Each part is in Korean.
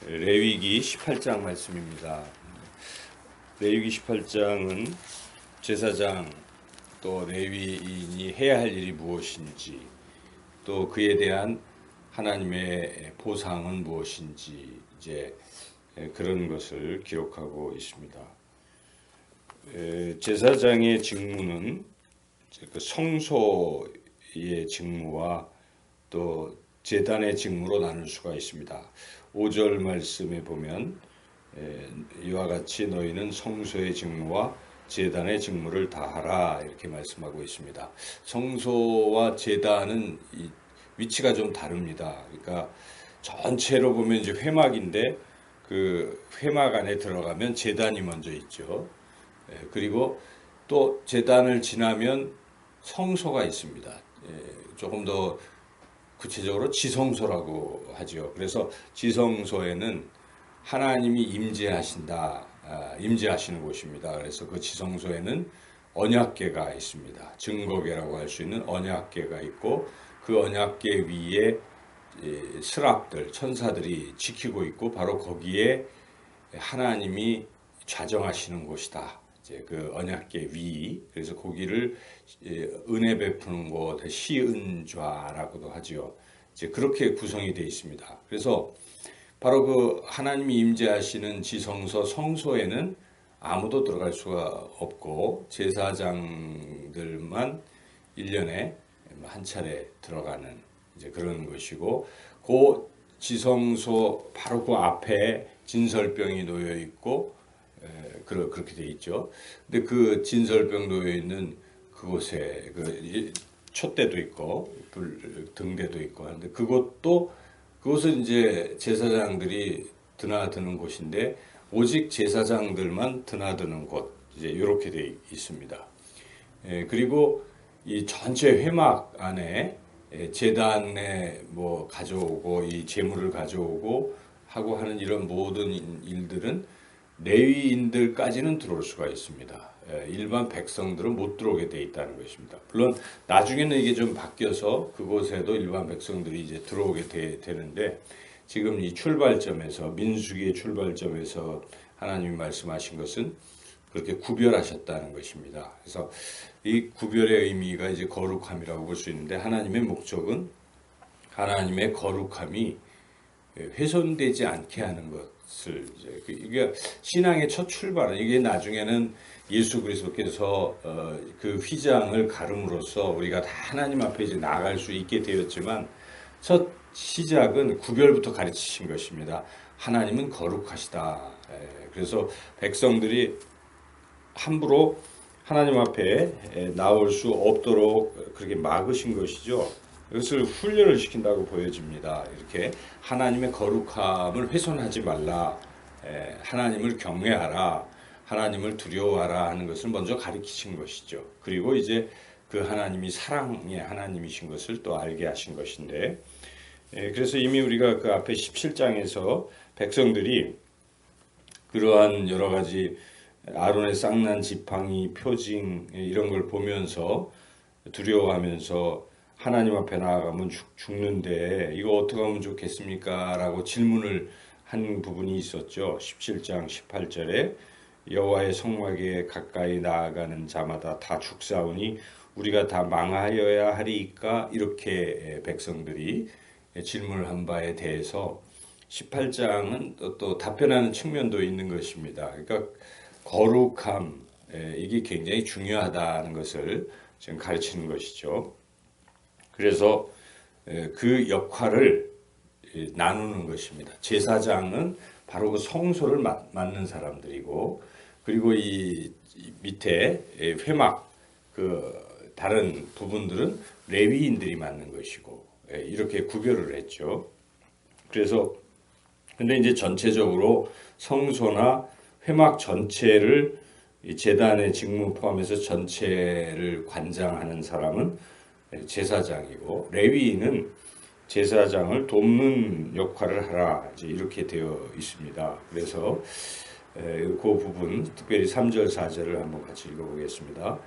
레위기 18장 말씀입니다. 레위기 18장은 제사장 또 레위인이 해야 할 일이 무엇인지, 또 그에 대한 하나님의 보상은 무엇인지 이제 그런 것을 기록하고 있습니다. 제사장의 직무는 그 성소의 직무와 또 제단의 직무로 나눌 수가 있습니다. 5절 말씀에 보면 이와 같이 너희는 성소의 직무와 제단의 직무를 다하라 이렇게 말씀하고 있습니다. 성소와 제단은 위치가 좀 다릅니다. 그러니까 전체로 보면 이제 회막인데 그 회막 안에 들어가면 제단이 먼저 있죠. 그리고 또 제단을 지나면 성소가 있습니다. 조금 더 구체적으로 지성소라고 하죠. 그래서 지성소에는 하나님이 임재하시는 곳입니다. 그래서 그 지성소에는 언약궤가 있습니다. 증거궤라고 할 수 있는 언약궤가 있고, 그 언약궤 위에 스랍들, 천사들이 지키고 있고, 바로 거기에 하나님이 좌정하시는 곳이다. 이제 그 언약궤 위, 그래서 거기를 은혜 베푸는 곳, 시은좌라고도 하지요. 이제 그렇게 구성이 되어 있습니다. 그래서 바로 그 하나님이 임재하시는 지성소 성소에는 아무도 들어갈 수가 없고, 제사장들만 1년에 한 차례 들어가는 이제 그런 것이고, 그 지성소 바로 그 앞에 진설병이 놓여 있고, 그렇게 돼 있죠. 근데 그 진설병 놓여 있는 그곳에 그 촛대도 있고 등대도 있고 하는데 그곳은 이제 제사장들이 드나드는 곳인데, 오직 제사장들만 드나드는 곳, 이제 이렇게 돼 있습니다. 그리고 이 전체 회막 안에 제단에 뭐 가져오고 이 제물을 가져오고 하고 하는 이런 모든 일들은 레위인들까지는 들어올 수가 있습니다. 일반 백성들은 못 들어오게 돼 있다는 것입니다. 물론 나중에는 이게 좀 바뀌어서 그곳에도 일반 백성들이 이제 들어오게 되는데, 지금 이 출발점에서, 민수기의 출발점에서 하나님이 말씀하신 것은 그렇게 구별하셨다는 것입니다. 그래서 이 구별의 의미가 이제 거룩함이라고 볼 수 있는데, 하나님의 목적은 하나님의 거룩함이 훼손되지 않게 하는 것을, 이게 신앙의 첫 출발은, 이게 나중에는 예수 그리스도께서 그 휘장을 가름으로써 우리가 다 하나님 앞에 이제 나아갈 수 있게 되었지만, 첫 시작은 구별부터 가르치신 것입니다. 하나님은 거룩하시다. 그래서 백성들이 함부로 하나님 앞에 나올 수 없도록 그렇게 막으신 것이죠. 이것을 훈련을 시킨다고 보여집니다. 이렇게 하나님의 거룩함을 훼손하지 말라, 하나님을 경외하라, 하나님을 두려워하라 하는 것을 먼저 가르치신 것이죠. 그리고 이제 그 하나님이 사랑의 하나님이신 것을 또 알게 하신 것인데, 그래서 이미 우리가 그 앞에 17장에서 백성들이 그러한 여러 가지 아론의 쌍난 지팡이, 표징 이런 걸 보면서 두려워하면서 하나님 앞에 나아가면 죽는데 이거 어떻게 하면 좋겠습니까? 라고 질문을 한 부분이 있었죠. 17장 18절에 여호와의 성막에 가까이 나아가는 자마다 다 죽사오니 우리가 다 망하여야 하리이까, 이렇게 백성들이 질문을 한 바에 대해서 18장은 또 답변하는 측면도 있는 것입니다. 그러니까 거룩함, 이게 굉장히 중요하다는 것을 지금 가르치는 것이죠. 그래서 그 역할을 나누는 것입니다. 제사장은 바로 그 성소를 맡는 사람들이고, 그리고 이 밑에 회막 그 다른 부분들은 레위인들이 맡는 것이고, 이렇게 구별을 했죠. 그래서 근데 이제 전체적으로 성소나 회막 전체를 제단의 직무 포함해서 전체를 관장하는 사람은 제사장이고, 레위인은 제사장을 돕는 역할을 하라, 이제 이렇게 되어 있습니다. 그래서 그 부분, 특별히 3절, 4절을 한번 같이 읽어보겠습니다.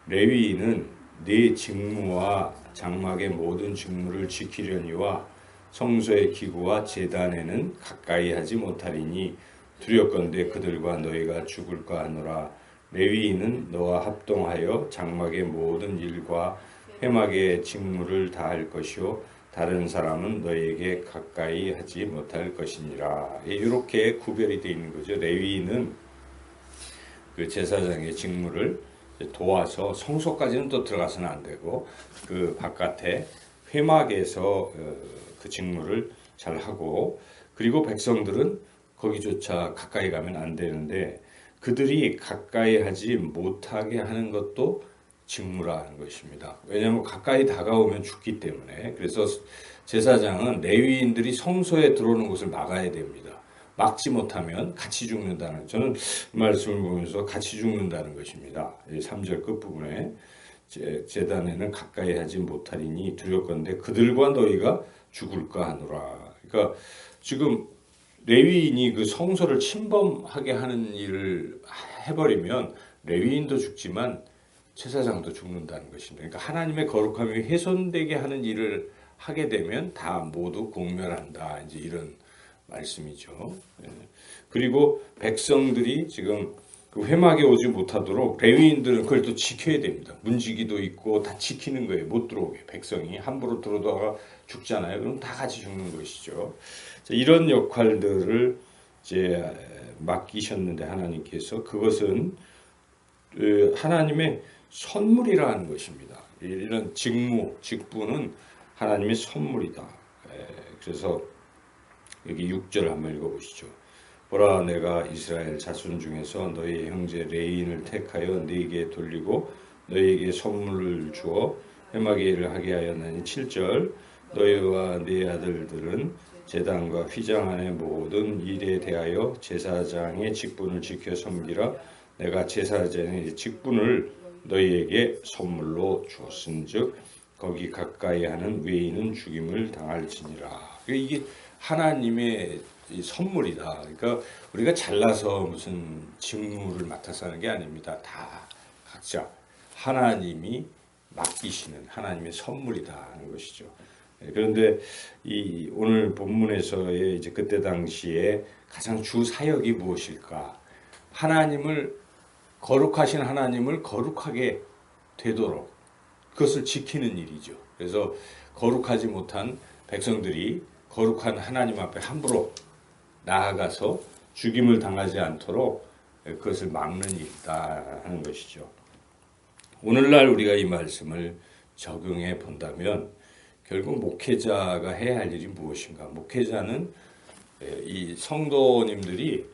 레위인은 네 직무와 장막의 모든 직무를 지키려니와 성소의 기구와 제단에는 가까이 하지 못하리니 두렵건대 그들과 너희가 죽을까 하노라. 레위인은 너와 합동하여 장막의 모든 일과 회막의 직무를 다할 것이요 다른 사람은 너희에게 가까이 하지 못할 것이니라. 이렇게 구별이 되어 있는 거죠. 레위인은 그 제사장의 직무를 도와서 성소까지는 또 들어가서는 안 되고 그 바깥에 회막에서 그 직무를 잘 하고, 그리고 백성들은 거기조차 가까이 가면 안 되는데 그들이 가까이 하지 못하게 하는 것도 직무라는 것입니다. 왜냐하면 가까이 다가오면 죽기 때문에. 그래서 제사장은 레위인들이 성소에 들어오는 것을 막아야 됩니다. 막지 못하면 같이 죽는다는, 저는 말씀을 보면서 같이 죽는다는 것입니다. 3절 끝부분에 제단에는 가까이 하지 못하리니 두렵건대 그들과 너희가 죽을까 하노라. 그러니까 지금 레위인이 그 성소를 침범하게 하는 일을 해버리면 레위인도 죽지만 제사장도 죽는다는 것입니다. 그러니까 하나님의 거룩함이 훼손되게 하는 일을 하게 되면 다 모두 공멸한다. 이제 이런 말씀이죠. 그리고 백성들이 지금 그 회막에 오지 못하도록 레위인들은 그걸 또 지켜야 됩니다. 문지기도 있고 다 지키는 거예요. 못 들어오게. 백성이 함부로 들어다가 죽잖아요. 그럼 다 같이 죽는 것이죠. 이런 역할들을 이제 맡기셨는데 하나님께서 그것은 하나님의 선물이라는 것입니다. 이런 직분은 하나님의 선물이다. 그래서 여기 6절 한번 읽어보시죠. 보라, 내가 이스라엘 자손 중에서 너희 형제 레위인을 택하여 너희에게 돌리고 너희에게 선물을 주어 회막의 일을 하게 하였나니. 7절 너희와 네 아들들은 제단과 휘장 안의 모든 일에 대하여 제사장의 직분을 지켜 섬기라. 내가 제사장의 직분을 너희에게 선물로 주었은즉 거기 가까이 하는 외인은 죽임을 당할지니라. 이게 하나님의 선물이다. 그러니까 우리가 잘나서 무슨 직무를 맡아서 하는 게 아닙니다. 다 각자 하나님이 맡기시는 하나님의 선물이다 하는 것이죠. 그런데 이 오늘 본문에서의 이제 그때 당시에 가장 주 사역이 무엇일까? 하나님을 거룩하신 하나님을 거룩하게 되도록 그것을 지키는 일이죠. 그래서 거룩하지 못한 백성들이 거룩한 하나님 앞에 함부로 나아가서 죽임을 당하지 않도록 그것을 막는 일이다 하는 것이죠. 오늘날 우리가 이 말씀을 적용해 본다면 결국 목회자가 해야 할 일이 무엇인가? 목회자는 이 성도님들이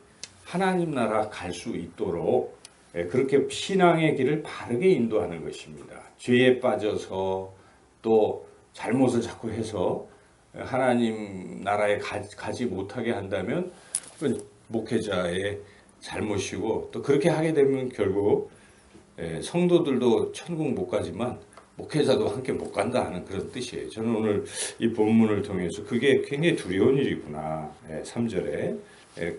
하나님 나라 갈 수 있도록 그렇게 신앙의 길을 바르게 인도하는 것입니다. 죄에 빠져서 또 잘못을 자꾸 해서 하나님 나라에 가지 못하게 한다면 그건 목회자의 잘못이고, 또 그렇게 하게 되면 결국 성도들도 천국 못 가지만 목회자도 함께 못 간다 하는 그런 뜻이에요. 저는 오늘 이 본문을 통해서 그게 굉장히 두려운 일이구나. 3절에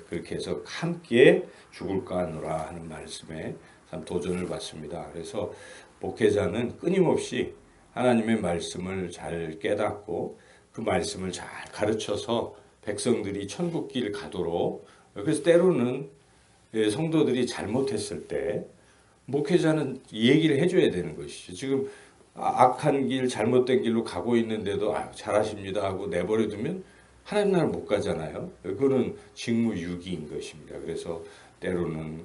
그렇게 해서 함께 죽을까 하노라 하는 말씀에 참 도전을 받습니다. 그래서 목회자는 끊임없이 하나님의 말씀을 잘 깨닫고 그 말씀을 잘 가르쳐서 백성들이 천국길 가도록, 그래서 때로는 성도들이 잘못했을 때 목회자는 얘기를 해줘야 되는 것이죠. 지금 악한 길, 잘못된 길로 가고 있는데도 잘하십니다 하고 내버려두면 하나님 나라 못 가잖아요. 그거는 직무유기인 것입니다. 그래서 때로는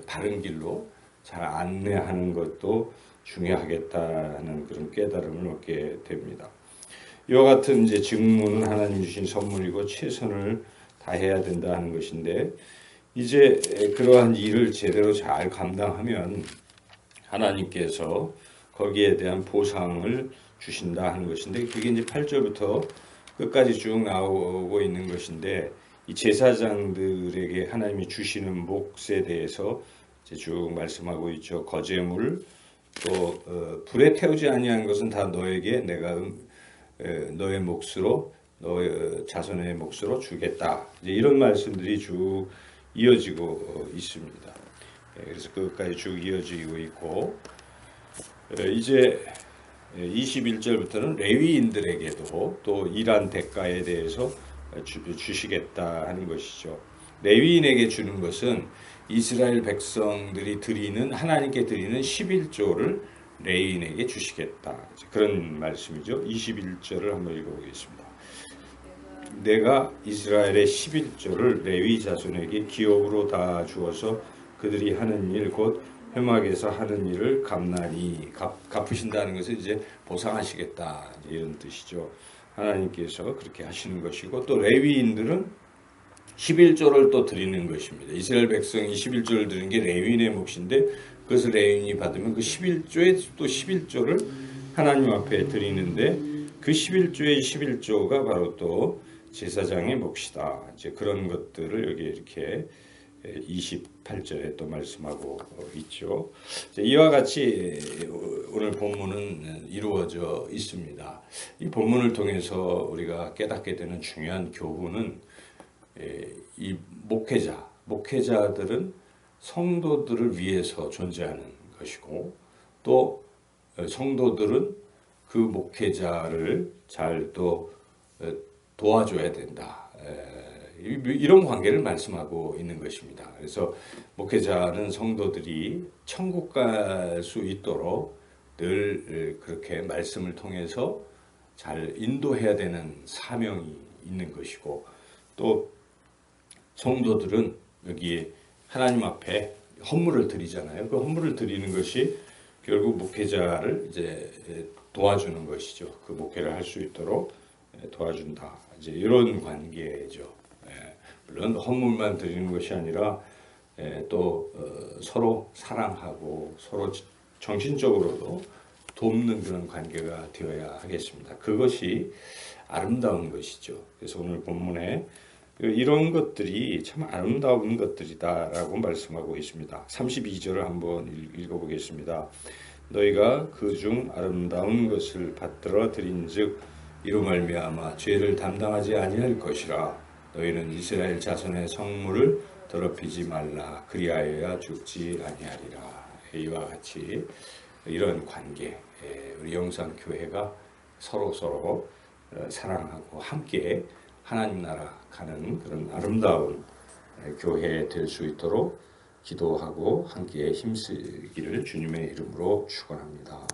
바른 길로 잘 안내하는 것도 중요하겠다는 그런 깨달음을 얻게 됩니다. 이와 같은 이제 직무는 하나님 주신 선물이고 최선을 다해야 된다 하는 것인데, 이제 그러한 일을 제대로 잘 감당하면 하나님께서 거기에 대한 보상을 주신다 하는 것인데, 그게 이제 8절부터 끝까지 쭉 나오고 있는 것인데, 이 제사장들에게 하나님이 주시는 몫에 대해서 이제 쭉 말씀하고 있죠. 거제물, 또 불에 태우지 아니한 것은 다 너에게 내가 너의 몫으로, 너의 자손의 몫으로 주겠다. 이제 이런 말씀들이 쭉 이어지고 있습니다. 그래서 끝까지 쭉 이어지고 있고, 이제 21절부터는 레위인들에게도 또 일한 대가에 대해서 주시겠다 하는 것이죠. 레위인에게 주는 것은 이스라엘 백성들이 드리는 하나님께 드리는 11조를 레위인에게 주시겠다. 그런 말씀이죠. 21절을 한번 읽어보겠습니다. 내가 이스라엘의 11조를 레위 자손에게 기업으로 다 주어서 그들이 하는 일 곧 회막에서 하는 일을 갚나니 갚으신다는 것은 이제 보상하시겠다 이런 뜻이죠. 하나님께서 그렇게 하시는 것이고 또 레위인들은 11조를 또 드리는 것입니다. 이스라엘 백성이 11조를 드리는 게 레위인의 몫인데 그것을 레위인이 받으면 그 11조에 또 11조를 하나님 앞에 드리는데 그 11조의 11조가 바로 또 제사장의 몫이다. 이제 그런 것들을 여기 이렇게 28절에 또 말씀하고 있죠. 이와 같이 오늘 본문은 이루어져 있습니다. 이 본문을 통해서 우리가 깨닫게 되는 중요한 교훈은 이 목회자들은 성도들을 위해서 존재하는 것이고 또 성도들은 그 목회자를 잘 또 도와줘야 된다. 이런 관계를 말씀하고 있는 것입니다. 그래서 목회자는 성도들이 천국 갈 수 있도록 늘 그렇게 말씀을 통해서 잘 인도해야 되는 사명이 있는 것이고 또 성도들은 여기에 하나님 앞에 헌물을 드리잖아요. 그 헌물을 드리는 것이 결국 목회자를 이제 도와주는 것이죠. 그 목회를 할 수 있도록 도와준다. 이제 이런 관계죠. 물론 헌물만 드리는 것이 아니라 또 서로 사랑하고 서로 정신적으로도 돕는 그런 관계가 되어야 하겠습니다. 그것이 아름다운 것이죠. 그래서 오늘 본문에 이런 것들이 참 아름다운 것들이다라고 말씀하고 있습니다. 32절을 한번 읽어보겠습니다. 너희가 그 중 아름다운 것을 받들어 드린즉 이로 말미암아 죄를 담당하지 아니할 것이라. 너희는 이스라엘 자손의 성물을 더럽히지 말라. 그리하여야 죽지 아니하리라. 이와 같이 이런 관계, 우리 영상교회가 서로 사랑하고 함께 하나님 나라 가는 그런 아름다운 교회 될 수 있도록 기도하고 함께 힘쓰기를 주님의 이름으로 축원합니다.